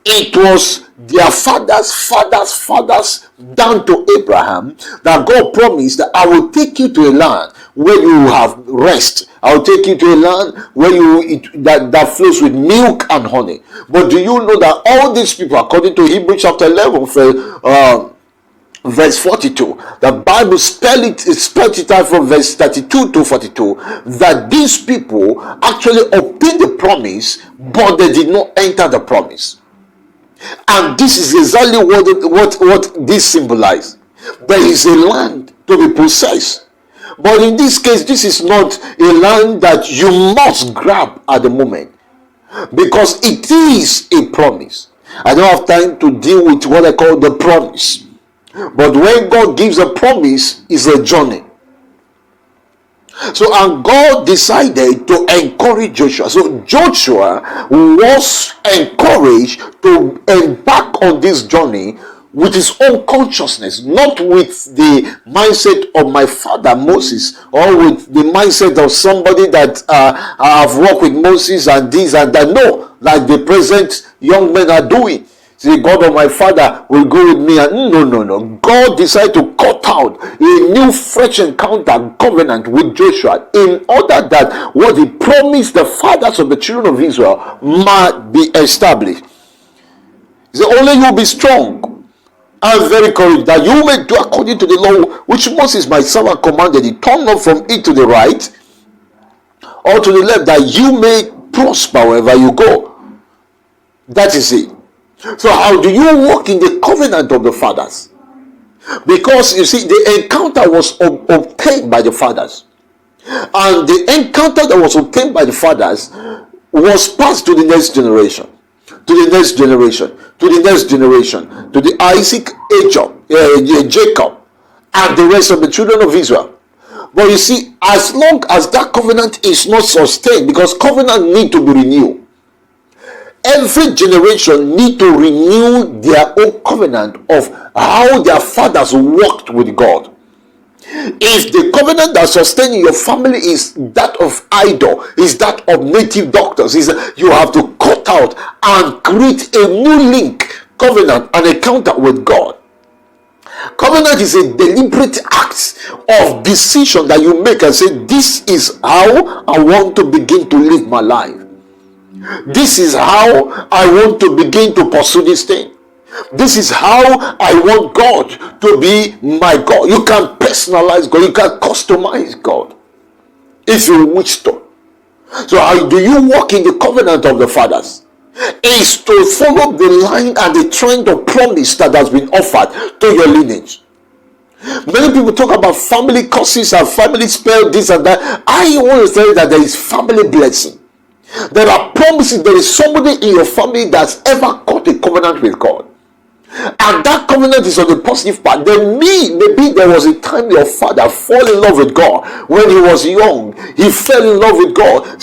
it was their fathers down to Abraham that God promised that I will take you to a land where you have rest. I will take you to a land where that flows with milk and honey. But do you know that all these people, according to Hebrews chapter 11, verse 42, the Bible spelled it out from verse 32 to 42, that these people actually obtained the promise, but they did not enter the promise. And this is exactly what this symbolizes. There is a land to be possessed, but in this case, this is not a land that you must grab at the moment, because it is a promise. I don't have time to deal with what I call the promise. But when God gives a promise, it's a journey. So, and God decided to encourage Joshua. So Joshua was encouraged to embark on this journey with his own consciousness, not with the mindset of my father Moses, or with the mindset of somebody that have worked with Moses and this and that. No, like the present young men are doing. See, God of my father will go with me. And no. God decided to cut out a new fresh encounter covenant with Joshua in order that what he promised the fathers of the children of Israel might be established. He said, only you be strong and very courageous, that you may do according to the law which Moses my servant commanded thee. Turn not from it to the right or to the left, that you may prosper wherever you go. That is it. So how do you walk in the covenant of the fathers? Because you see, the encounter was obtained by the fathers, and the encounter that was obtained by the fathers was passed to the next generation, to the next generation, to the next generation, to the Isaac, Jacob, and the rest of the children of Israel. But you see, as long as that covenant is not sustained, because covenant need to be renewed, every generation need to renew their own covenant of how their fathers walked with God. If the covenant that sustains your family is that of idol, is that of native doctors, is you have to cut out and create a new link, covenant, and encounter with God. Covenant is a deliberate act of decision that you make and say, this is how I want to begin to live my life. This is how I want to begin to pursue this thing. This is how I want God to be my God. You can personalize God. You can customize God if you wish to. So how do you walk in the covenant of the fathers? Is to follow the line and the trend of promise that has been offered to your lineage. Many people talk about family curses and family spell, this and that. I want to say that there is family blessing. There are promises. There is somebody in your family that's ever got a covenant with God, and that covenant is on the positive part. Then maybe there was a time your father fell in love with God when he was young. He fell in love with God.